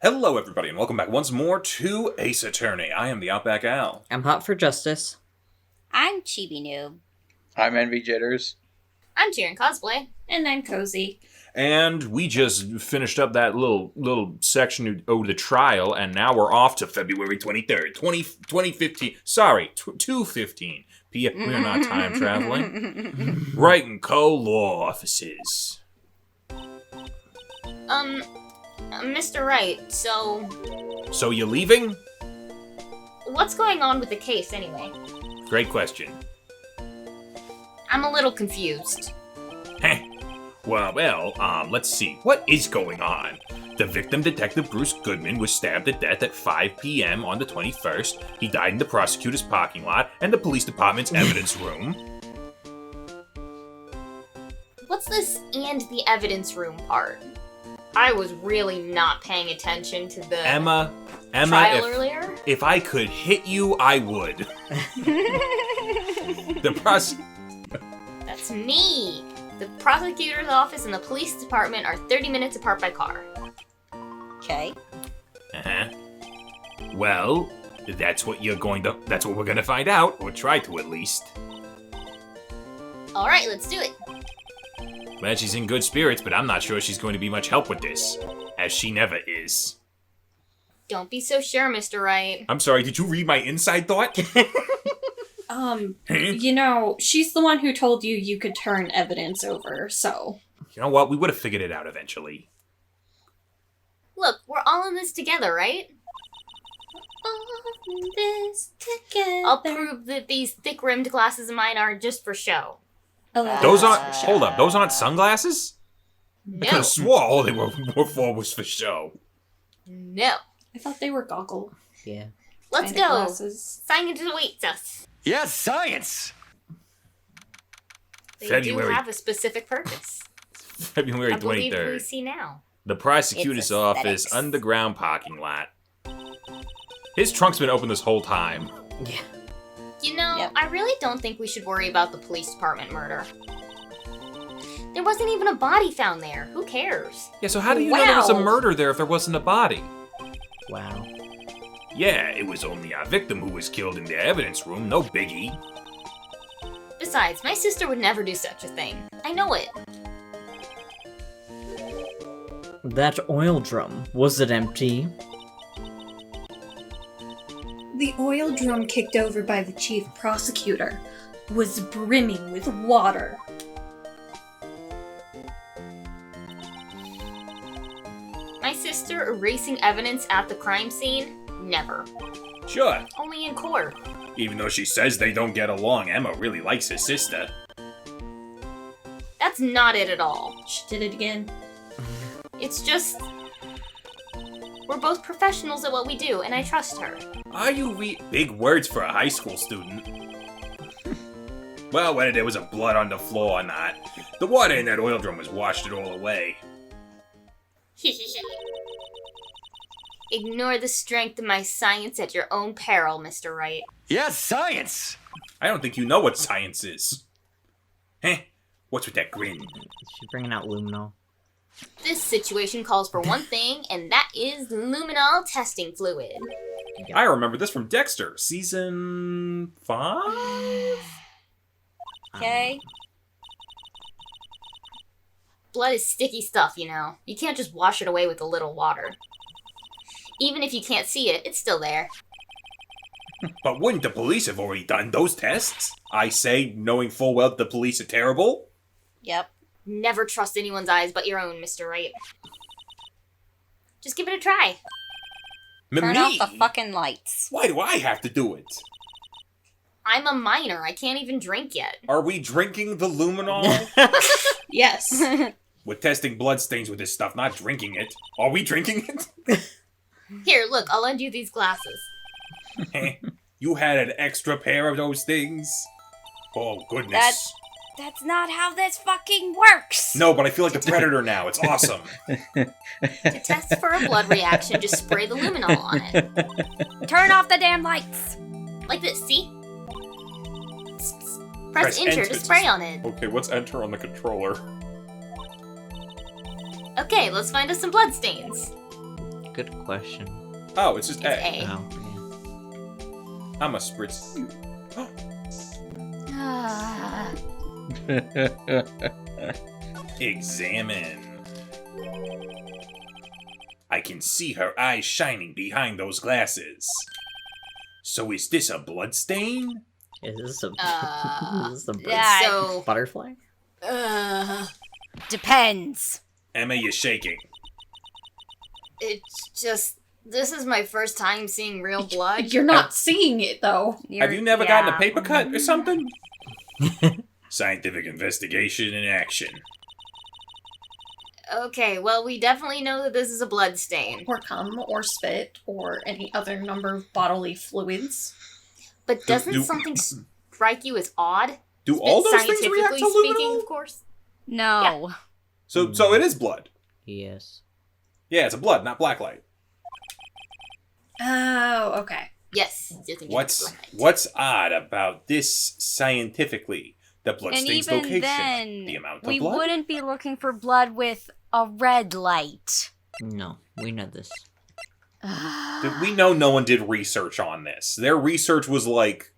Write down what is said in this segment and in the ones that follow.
Hello, everybody, and welcome back once more to Ace Attorney. I am TheOutbackAl. I'm hot for justice. I'm Chibi Noob. I'm Envy Jitters. I'm CheerandCosplay. And I'm Kozi. And we just finished up that little section of the trial, and now we're off to February 23rd, 2015. Sorry, 2:15 p.m. We're not time traveling. Wright and Co. law offices. Mr. Wright, so So you leaving? what's going on with the case anyway? Great question. I'm a little confused. Heh. Well, let's see. What is going on? The victim, Detective Bruce Goodman, was stabbed to death at 5 p.m. on the 21st. He died in the prosecutor's parking lot and the police department's evidence room. What's this and the evidence room part? I was really not paying attention to the Emma, trial earlier. if I could hit you, I would. That's me. The prosecutor's office and the police department are 30 minutes apart by car. Okay. Uh-huh. Well, that's what we're gonna find out, or try to at least. Alright, let's do it. Well, she's in good spirits, but I'm not sure she's going to be much help with this, as she never is. Don't be so sure, Mr. Wright. I'm sorry, did you read my inside thought? You know, she's the one who told you could turn evidence over, so. You know what? We would have figured it out eventually. Look, we're all in this together, right? All in this together. I'll prove that these thick-rimmed glasses of mine aren't just for show. Those aren't... Hold up, those aren't sunglasses? I could No. have swore all they were for was for show. No. I thought they were goggle. Yeah. Let's kinda go. glasses. Science awaits us. Yes, science! They February. do have a specific purpose. February I believe we 23rd. see now. The prosecutor's It's office aesthetics. underground parking lot. His trunk's been open this whole time. Yeah. You know, Yep. I really don't think we should worry about the police department murder. There wasn't even a body found there. Who cares? Yeah, so how do you know there was a Wow. murder there if there wasn't a body? Wow. Yeah, it was only our victim who was killed in the evidence room, no biggie. Besides, my sister would never do such a thing. I know it. That oil drum, was it empty? The oil drum kicked over by the chief prosecutor was brimming with water. My sister erasing evidence at the crime scene? Never. Sure. Only in court. Even though she says they don't get along, Emma really likes her sister. That's not it at all. She did it again. It's just... we're both professionals at what we do, and I trust her. Are you big words for a high school student? Well, whether there was a blood on the floor or not, the water in that oil drum was washed it all away. Ignore the strength of my science at your own peril, Mr. Wright. Yes, science! I don't think you know what science is. Heh? What's with that grin? She's bringing out luminol. This situation calls for one thing, and that is luminol testing fluid. I remember this from Dexter, season 5? Okay? Blood is sticky stuff, you know. You can't just wash it away with a little water. Even if you can't see it, it's still there. But wouldn't the police have already done those tests? I say, knowing full well that the police are terrible. Yep. Never trust anyone's eyes but your own, Mr. Wright. Just give it a try. Turn off the fucking lights. Why do I have to do it? I'm a minor. I can't even drink yet. Are we drinking the luminol? Yes. We're testing bloodstains with this stuff, not drinking it. Are we drinking it? Here, look, I'll lend you these glasses. You had an extra pair of those things? Oh, goodness. That's not how this fucking works! No, but I feel like the Predator now. It's awesome. To test for a blood reaction, just spray the luminol on it. Turn off the damn lights! Like this, see? Press enter to spray on it. Okay, what's enter on the controller? Okay, let's find us some bloodstains. Good question. Oh, it's just It's A. A. Oh, yeah. I'm a spritz. Ah. Examine. I can see her eyes shining behind those glasses. So is this a blood stain? Is this a, is this a bird Yeah. So, butterfly? Depends. Emma, you're shaking. it's just, this is my first time seeing real blood. You're not seeing it though. Have you never gotten a paper cut or something? Scientific investigation in action. Okay, well, we definitely know that this is a blood stain. Or cum, or spit, or any other number of bodily fluids. But doesn't do- something strike you as odd? Do all those things react to Scientifically speaking, aluminum? of course. No. So it is blood. Yes. Yeah, it's a blood, not blacklight. Oh, okay. Yes. just in case. What's odd about this scientifically? The blood And stain's even location. then, The amount of we blood. wouldn't be looking for blood with a red light. No, we know this. We know no one did research on this. Their research was like,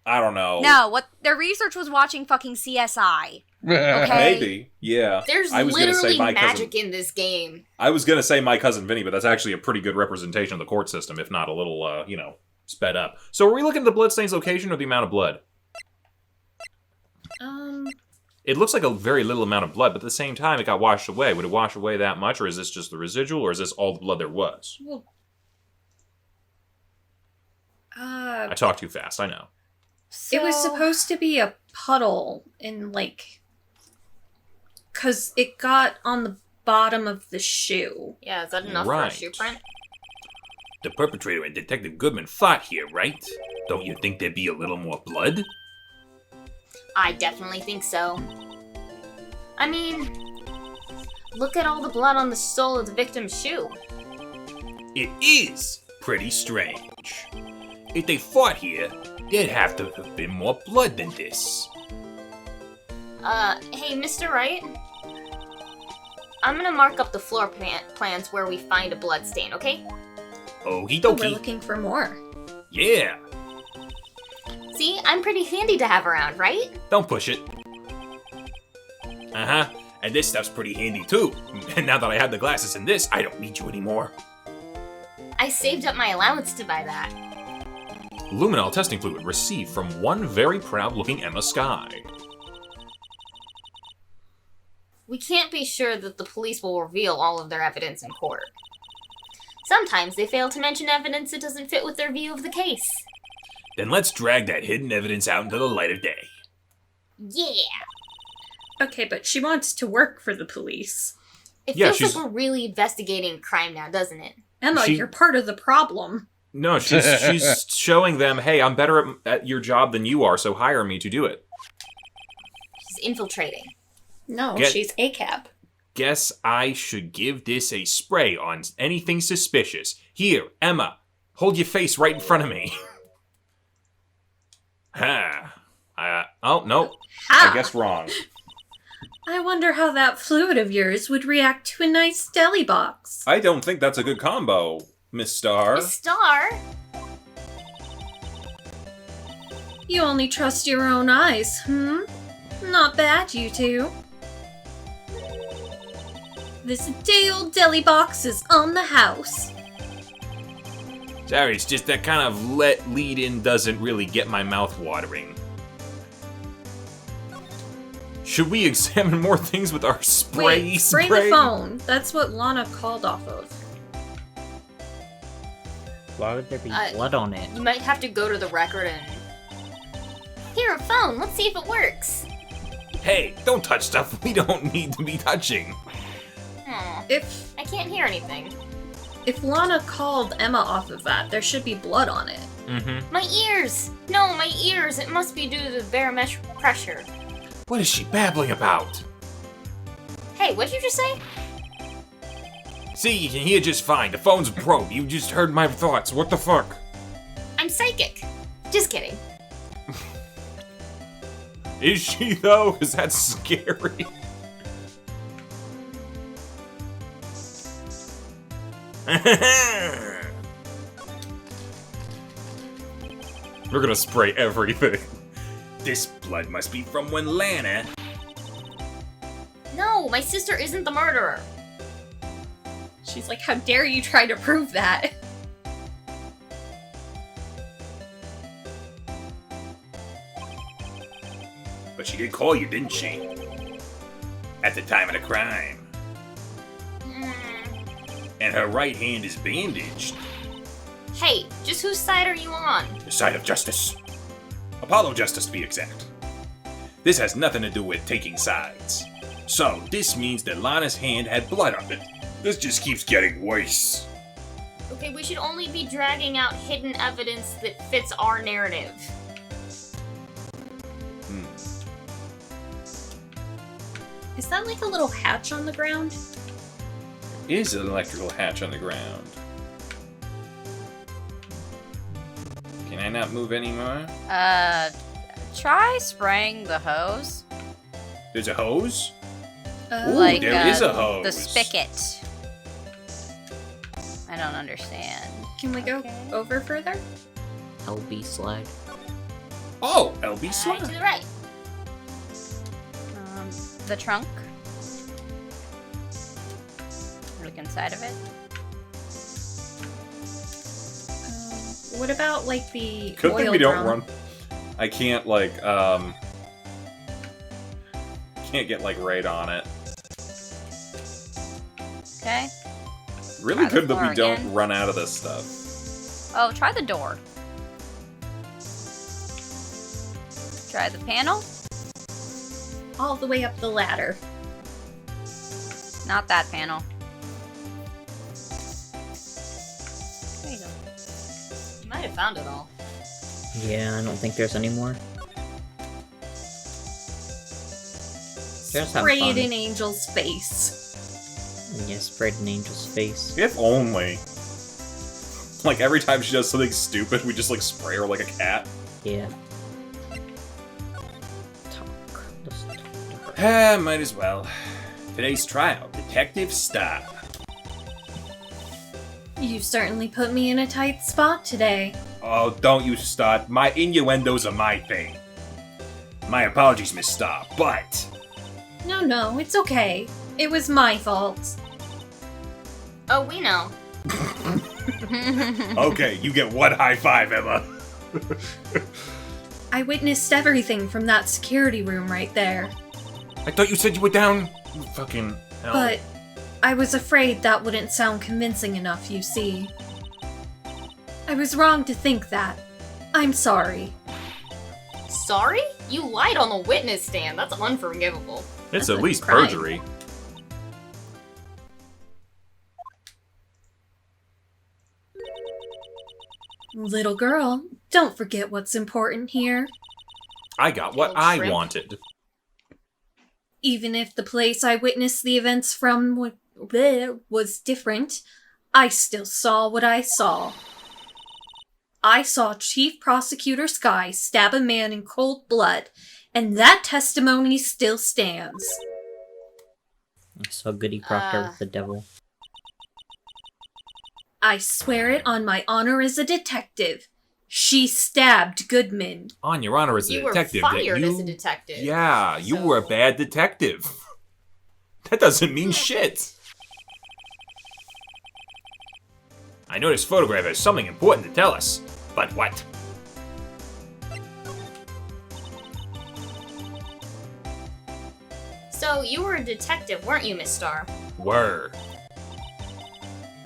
I don't know. No, what their research was watching fucking CSI. Okay. Maybe. Yeah. There's I was gonna say literally my magic in this game. I was going to say My Cousin Vinny, but that's actually a pretty good representation of the court system, if not a little, sped up. So are we looking at the bloodstain's location or the amount of blood? It looks like a very little amount of blood, but at the same time, it got washed away. Would it wash away that much, or is this just the residual, or is this all the blood there was? Well, I talk too fast, I know. it was supposed to be a puddle in, like... Because it got on the bottom of the shoe. Yeah, is that enough for Right. a shoe print? The perpetrator and Detective Goodman fought here, right? Don't you think there'd be a little more blood? I definitely think so. I mean, look at all the blood on the sole of the victim's shoe. It is pretty strange. If they fought here, there'd have to have been more blood than this. Hey, Mr. Wright? I'm gonna mark up the floor plans where we find a blood stain, okay? Okie We're dokie. looking for more. Yeah. See, I'm pretty handy to have around, right? Don't push it. Uh-huh. And this stuff's pretty handy too. And now that I have the glasses in this, I don't need you anymore. I saved up my allowance to buy that. Luminol testing fluid received from one very proud-looking Emma Skye. We can't be sure that the police will reveal all of their evidence in court. Sometimes they fail to mention evidence that doesn't fit with their view of the case. Then let's drag that hidden evidence out into the light of day. Yeah! Okay, but she wants to work for the police. It Yeah, feels she's- like we're really investigating crime now, doesn't it? Emma, She- you're part of the problem. No, she's showing them, hey, I'm better at your job than you are, so hire me to do it. She's infiltrating. No, Get- she's ACAB. Guess I should give this a spray on anything suspicious. Here, Emma, hold your face right in front of me. Oh, no. Ha! I guess wrong. I wonder how that fluid of yours would react to a nice deli box. I don't think that's a good combo, Miss Star. A star? You only trust your own eyes, Not bad, you two. This day-old deli box is on the house. Sorry, it's just that kind of lead-in doesn't really get my mouth watering. Should we examine more things with our spray? Wait, spray the phone. That's what Lana called off of. Why would there be Uh, blood on it? You might have to go to the record and... Here, a phone. Let's see if it works. Hey, don't touch stuff we don't need to be touching. Aw, If I can't hear anything. Lana called Emma off of that, there should be blood on it. Mm-hmm. My ears! No, my ears! It must be due to the barometric pressure. What is she babbling about? Hey, what'd you just say? See, you can hear just fine. The phone's broke. You just heard my thoughts. What the fuck? I'm psychic. Just kidding. Is she, though? Because that's scary. We're gonna spray everything. This blood must be from when Lana... No, my sister isn't the murderer. She's like, how dare you try to prove that? But she did call you, didn't she? At the time of the crime. And her right hand is bandaged. Hey, just whose side are you on? The side of justice. Apollo justice, to be exact. This has nothing to do with taking sides. So, this means that Lana's hand had blood on it. This just keeps getting worse. Okay, we should only be dragging out hidden evidence that fits our narrative. Is that like a little hatch on the ground? Is an electrical hatch on the ground. Can I not move anymore? Try spraying the hose. There's a hose? Ooh, Like, there is a hose. The spigot. I don't understand. Can we go over further? LB slide. Oh, LB To slide. the right. The trunk. Look inside of it. What about like the Good oil thing we don't drum? run. I can't like can't get like right on it. Okay. Really Try the good that we floor don't again. run out of this stuff. Oh, try the door. Try the panel. All the way up the ladder. Not that panel. There you go. You might have found it all. Yeah, I don't think there's any more. Just have Spray fun. it in Angel's face. Yeah, sprayed an angel's face. If only. Like every time she does something stupid, we just like spray her like a cat. Yeah. Talk. Just talk to her. Might as well. Today's trial, Detective Stop. You certainly put me in a tight spot today. Oh, don't you start. My innuendos are my thing. My apologies, Miss Starr, but... No, it's okay. It was my fault. Oh, we know. Okay, you get one high five, Emma. I witnessed everything from that security room right there. I thought you said you were down... Fucking hell. But I was afraid that wouldn't sound convincing enough, you see. I was wrong to think that. I'm sorry. Sorry? You lied on the witness stand. That's unforgivable. It's That's at a least crime. perjury. Little girl, don't forget what's important here. I got what Old I shrimp. wanted. Even if the place I witnessed the events from was different, I still saw what I saw. I saw Chief Prosecutor Sky stab a man in cold blood, and that testimony still stands. I saw Goody Proctor with the devil. I swear it on my honor as a detective. She stabbed Goodman. On your honor as a You were detective. fired that as a detective. Yeah, you So- were a bad detective. That doesn't mean shit. I know this photograph has something important to tell us. But what? So, you were a detective, weren't you, Miss Starr? Were.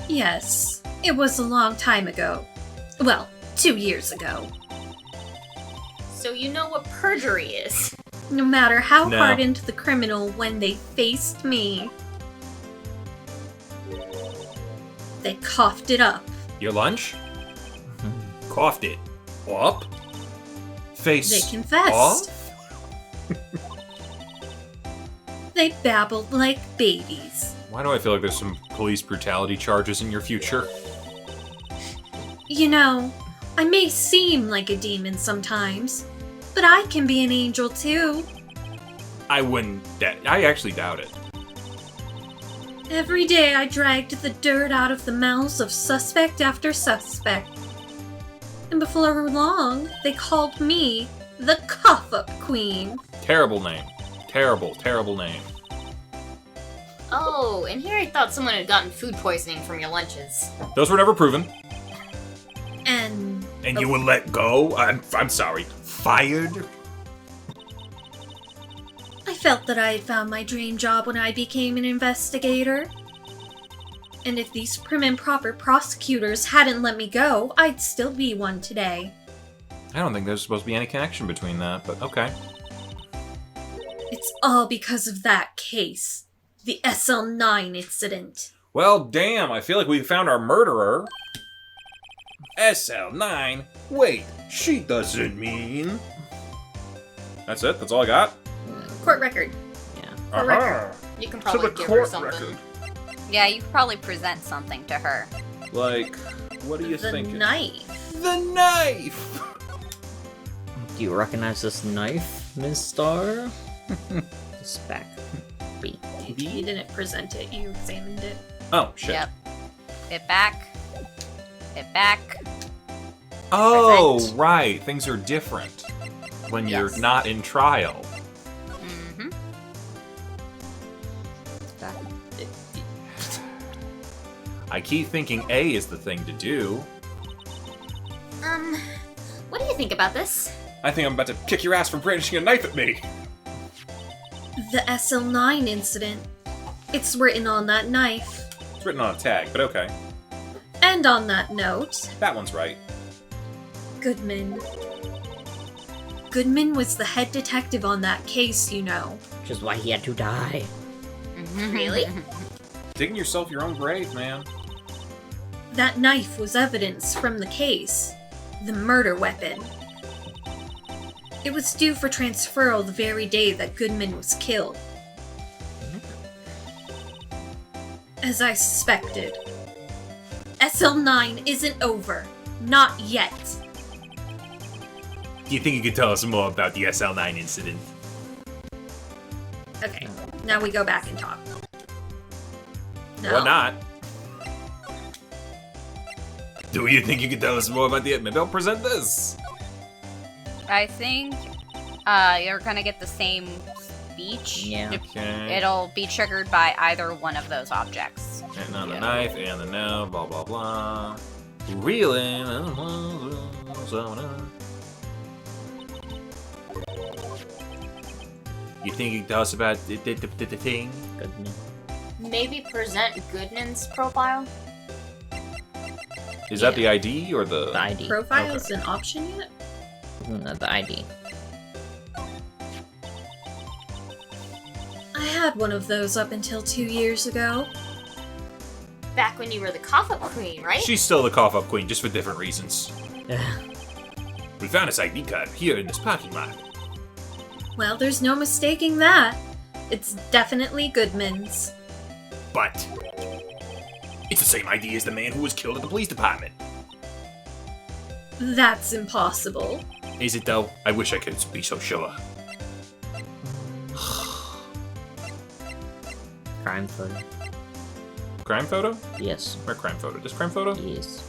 Yes, it was a long time ago. Well, 2 years ago. So you know what perjury is. No matter how No. hardened the criminal when they faced me, they coughed it up. Your lunch? Coughed it. Up? Face They confessed. off? They babbled like babies. Why do I feel like there's some police brutality charges in your future? You know, I may seem like a demon sometimes, but I can be an angel too. I wouldn't... I actually doubt it. Every day I dragged the dirt out of the mouths of suspect after suspect. And before long, they called me the Cough-Up Queen. Terrible name. Terrible, terrible name. Oh, and here I thought someone had gotten food poisoning from your lunches. Those were never proven. And You were let go? I'm sorry. Fired? I felt that I had found my dream job when I became an investigator. And if these prim and proper prosecutors hadn't let me go, I'd still be one today. I don't think there's supposed to be any connection between that, but okay. It's all because of that case. The SL9 incident. Well, damn, I feel like we found our murderer. SL9? Wait, she doesn't mean... That's it? That's all I got? Court record. Yeah. record. You can To probably the give her court something. record. Yeah, you could probably present something to her. Like, what are you The thinking? knife. The knife! Do you recognize this knife, Ms. Star? It's back. B. You didn't present it, you examined it. Oh, shit. Yep. It back. It back. Oh, Present. right. Things are different when you're Yes. not in trial. Mm-hmm. I keep thinking A is the thing to do. What do you think about this? I think I'm about to kick your ass for brandishing a knife at me. The SL9 incident. It's written on that knife. It's written on a tag, but okay. And on that note, That one's right. Goodman. Goodman was the head detective on that case, you know. Which is why he had to die. Really? Digging yourself your own grave, man. That knife was evidence from the case. The murder weapon. It was due for transferal the very day that Goodman was killed. As I suspected. SL9 isn't over. Not yet. Do you think you could tell us more about the SL9 incident? Okay, now we go back and talk. No. Or not? Do you think you could tell us more about the... Maybe I'll present this. I think you're gonna get the same speech. Yeah. Okay. It'll be triggered by either one of those objects. And on the Yeah. knife, and the no, blah, blah, blah. Really? You think you can tell us about the thing? Goodman. Maybe present Goodman's profile? Is that the ID or the... The ID. Profile is an option yet? No, the ID. I had one of those up until 2 years ago. Back when you were the cough-up queen, right? She's still the cough-up queen, just for different reasons. Ugh. We found his ID card here in this parking lot. Well, there's no mistaking that. It's definitely Goodman's. But... it's the same ID as the man who was killed at the police department. That's impossible. Is it though? I wish I could be so sure. Crime photo. Crime photo? Yes. Where crime photo? Just crime photo? Yes.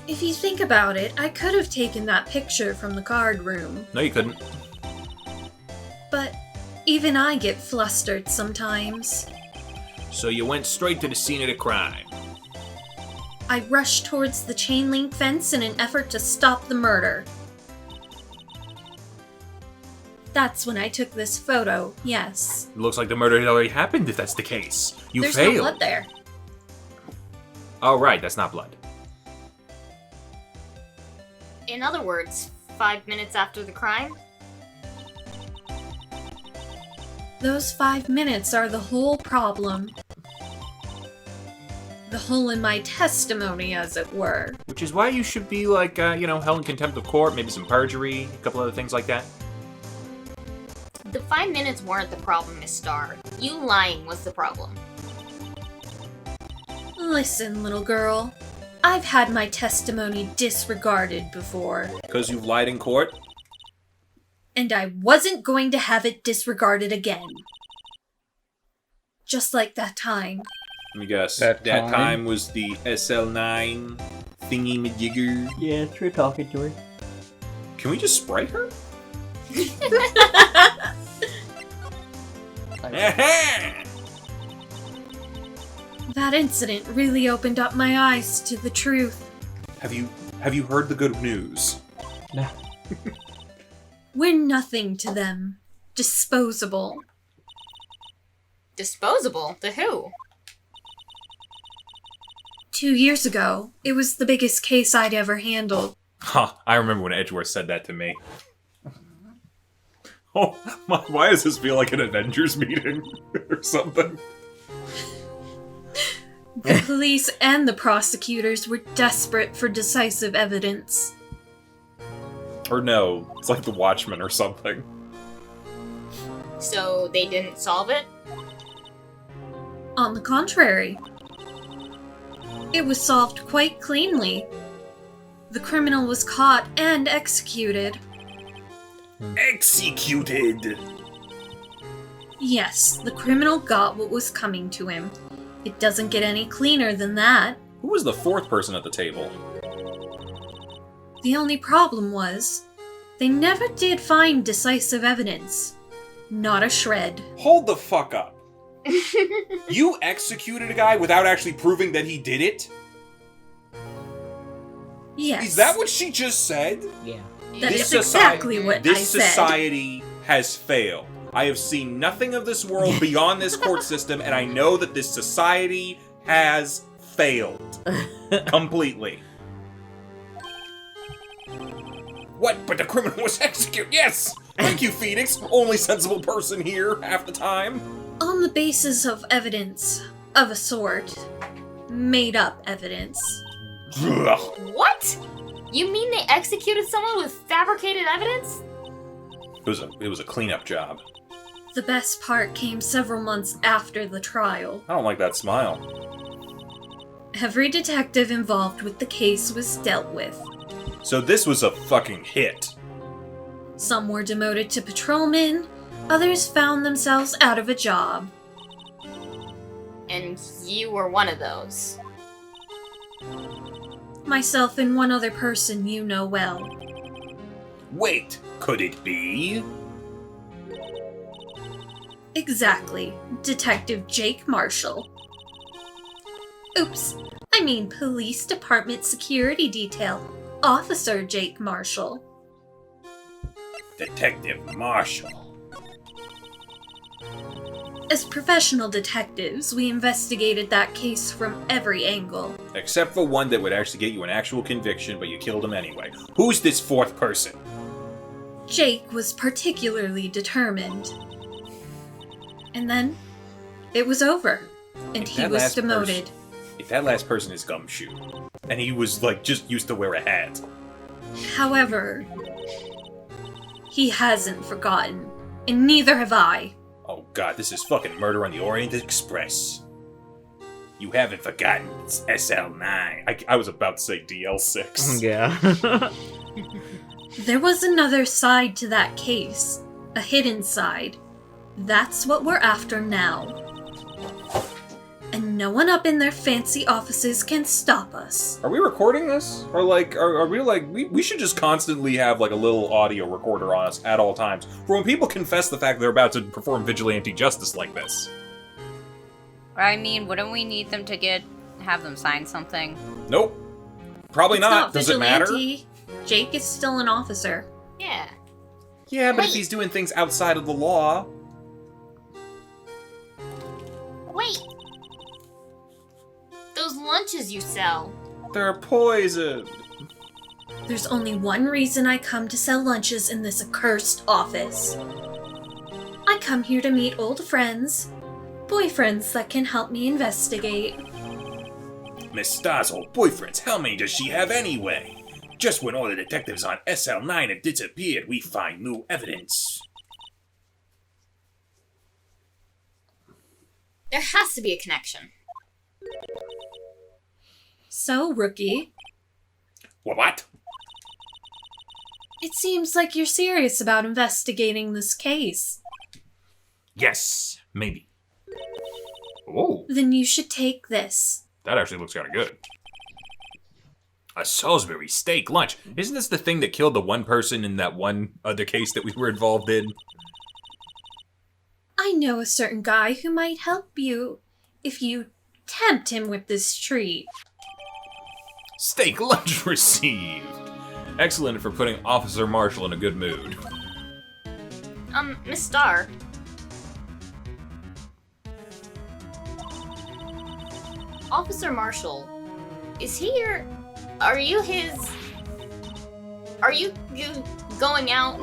If you think about it, I could have taken that picture from the card room. No, you couldn't. But even I get flustered sometimes. So you went straight to the scene of the crime. I rushed towards the chain link fence in an effort to stop the murder. That's when I took this photo, yes. It looks like the murder had already happened if that's the case. You There's failed. no blood there. Oh, right, that's not blood. In other words, 5 minutes after the crime? Those 5 minutes are the whole problem. The hole in my testimony, as it were. Which is why you should be, like, held in contempt of court, maybe some perjury, a couple other things like that. The 5 minutes weren't the problem, Miss Starr. You lying was the problem. Listen, little girl. I've had my testimony disregarded before. Because you've lied in court? And I wasn't going to have it disregarded again. Just like that time. Let me guess. That That time? time was the SL9 thingy-majigger. Yeah, try talking to her. Can we just spray her? That incident really opened up my eyes to the truth. Have you heard the good news? No. We're nothing to them. Disposable. Disposable? To who? 2 years ago, it was the biggest case I'd ever handled. Huh, I remember when Edgeworth said that to me. Oh, why does this feel like an Avengers meeting or something? The police and the prosecutors were desperate for decisive evidence. Or no, it's like the Watchmen or something. So they didn't solve it? On the contrary, it was solved quite cleanly. The criminal was caught and executed. Executed! Yes, the criminal got what was coming to him. It doesn't get any cleaner than that. Who was the fourth person at the table? The only problem was, they never did find decisive evidence. Not a shred. Hold the fuck up. You executed a guy without actually proving that he did it? Yes. Is that what she just said? Yeah. That This is society- exactly what I This said. society has failed. I have seen nothing of this world beyond this court system, and I know that this society has failed. Completely. What? But the criminal was executed. Yes! Thank you, Phoenix. Only sensible person here half the time. On the basis of evidence, of a sort. Made up evidence. Ugh. What? You mean they executed someone with fabricated evidence? It was a cleanup job. The best part came several months after the trial. I don't like that smile. Every detective involved with the case was dealt with. So this was a fucking hit. Some were demoted to patrolmen, others found themselves out of a job. And you were one of those. Myself and one other person you know well. Wait, could it be? Exactly, Detective Jake Marshall. Oops, I mean Police Department Security Detail, Officer Jake Marshall. Detective Marshall. As professional detectives, we investigated that case from every angle. Except for one that would actually get you an actual conviction, but you killed him anyway. Who's this fourth person? Jake was particularly determined. And then, it was over, and he That was last demoted. If that last person is Gumshoe, and he was, like, just used to wear a hat. However, he hasn't forgotten, and neither have I. Oh god, this is fucking Murder on the Orient Express. You haven't forgotten, it's SL9. I was about to say DL6. Yeah. There was another side to that case, a hidden side. That's what we're after now. And no one up in their fancy offices can stop us. Are we recording this? Or like, are we like, we should just constantly have like a little audio recorder on us at all times for when people confess the fact they're about to perform vigilante justice like this. I mean, wouldn't we need them to have them sign something? Nope. Probably It's not. Does it matter? vigilante. Jake is still an officer. Yeah. Yeah, but if Wait. he's doing things outside of the law. Wait. Those lunches you sell. They're poison. There's only one reason I come to sell lunches in this accursed office. I come here to meet old friends, boyfriends that can help me investigate. Miss Star's old boyfriends, how many does she have anyway? Just when all the detectives on SL9 have disappeared, we find new evidence. There has to be a connection. So, Rookie, What? It seems like you're serious about investigating this case. Yes, maybe. Oh, Then you should take this. that actually looks kind of good. A Salisbury steak lunch. Isn't this the thing that killed the one person in that one other case that we were involved in? I know a certain guy who might help you if you tempt him with this treat. Steak lunch received. Excellent for putting Officer Marshall in a good mood. Miss Starr. Officer Marshall, is he your... Are you his... Are you going out?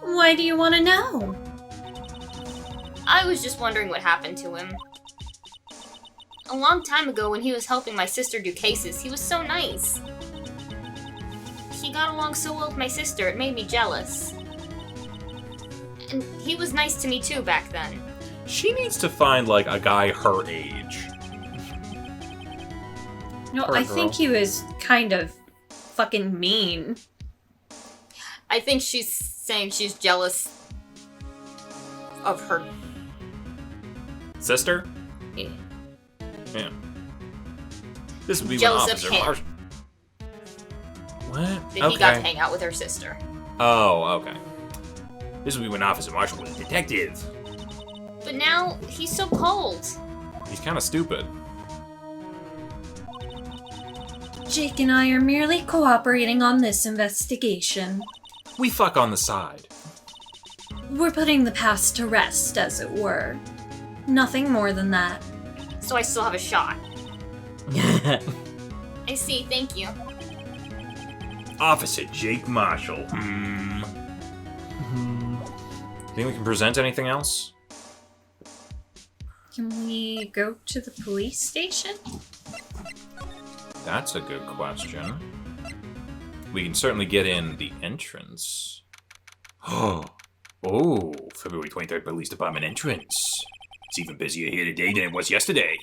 Why do you want to know? I was just wondering what happened to him. A long time ago when he was helping my sister do cases, he was so nice. He got along so well with my sister, it made me jealous. And he was nice to me too back then. She needs to find, like, a guy her age. No, Poor I girl. think he was kind of fucking mean. I think she's saying she's jealous of her. Sister? Yeah. Yeah. This would be Jealous when of Officer him. Marshall... What? That he got to hang out with her sister. Oh, okay. This would be when Officer Marshall was a detective. But now, he's so cold. He's kind of stupid. Jake and I are merely cooperating on this investigation. We fuck on the side. We're putting the past to rest, as it were. Nothing more than that. So I still have a shot. I see, thank you. Officer Jake Marshall. Think we can present anything else? Can we go to the police station? That's a good question. We can certainly get in the entrance. Oh, February 23rd Police Department entrance. It's even busier here today than it was yesterday.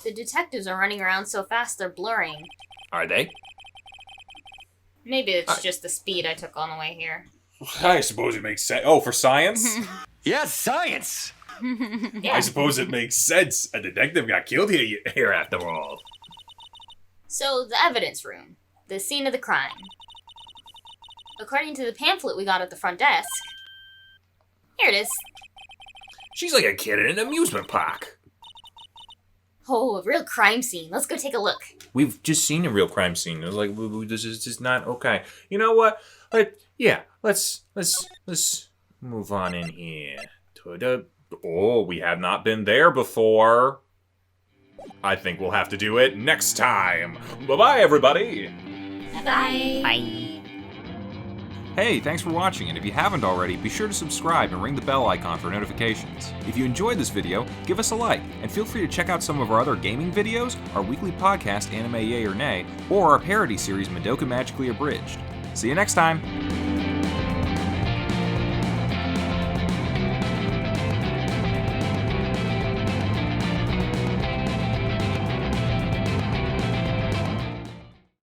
The detectives are running around so fast they're blurring. Are they? Maybe it's just the speed I took on the way here. I suppose it makes sense. Oh, for science? Yes, science! Yeah. I suppose it makes sense. A detective got killed here after all. So, the evidence room. The scene of the crime. According to the pamphlet we got at the front desk. Here it is. She's like a kid in an amusement park. Oh, a real crime scene. Let's go take a look. We've just seen a real crime scene. It was like, this is just not okay. You know what? Let's move on in here. We have not been there before. I think we'll have to do it next time. Bye-bye, everybody. Bye. Bye. Hey, thanks for watching, and if you haven't already, be sure to subscribe and ring the bell icon for notifications. If you enjoyed this video, give us a like, and feel free to check out some of our other gaming videos, our weekly podcast, Anime Yay or Nay, or our parody series, Madoka Magically Abridged. See you next time!